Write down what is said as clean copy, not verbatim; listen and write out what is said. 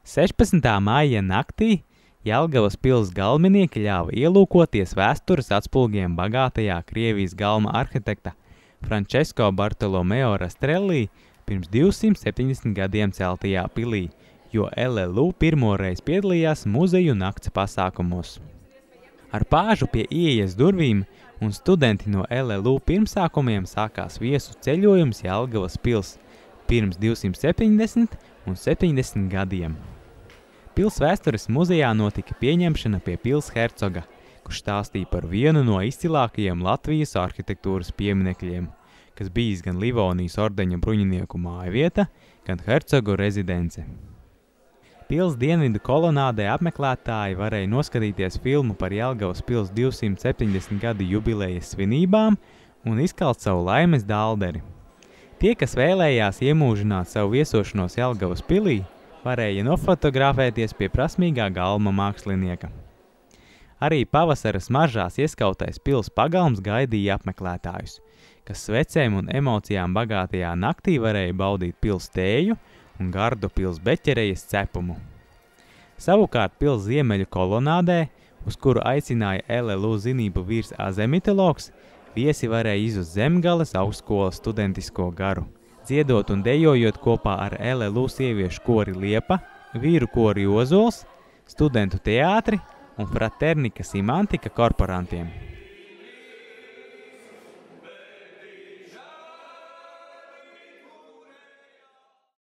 16. maija naktī Jelgavas pils galminieki ļāva ielūkoties vēstures atspulgiem bagātajā Krievijas galma arhitekta Francesco Bartolomeo Rastrelli pirms 270 gadiem celtajā pilī, jo LLU pirmoreiz piedalījās muzeju nakts pasākumos. Ar pāžu pie ieejas durvīm un studenti no LLU pirmsākumiem sākās viesu ceļojums Jelgavas pils pirms 270 un 70 gadiem. Pils vēstures muzejā notika pieņemšana pie pils hercoga, kurš stāstīja par vienu no izcilākajiem Latvijas arhitektūras pieminekļiem, kas bijis gan Livonijas ordeņa bruņinieku mājvieta, gan hercogu rezidence. Pils dienvidu kolonādē apmeklētāji varēja noskatīties filmu par Jelgavas pils 270 gadu jubilejas svinībām un izkalt savu laimes dālderi. Tie, kas vēlējās iemūžināt savu viesošanos Jelgavas pilī, varēja nofotografēties pie prasmīgā galma mākslinieka. Arī pavasara smaržās ieskautais pils pagalms gaidīja apmeklētājus, kas svecēm un emocijām bagātajā naktī varēja baudīt pils tēju un gardu pils beķerejas cepumu. Savukārt pils ziemeļu kolonādē, uz kuru aicināja LLU zinību vīrs azemitologs, viesi varēja izjust Zemgales augstskolas studentisko garu, dziedot un dejojot kopā ar LLU sieviešu kori Liepa, vīru kori Ozols, studentu teātri un fraternika Simantika korporantiem.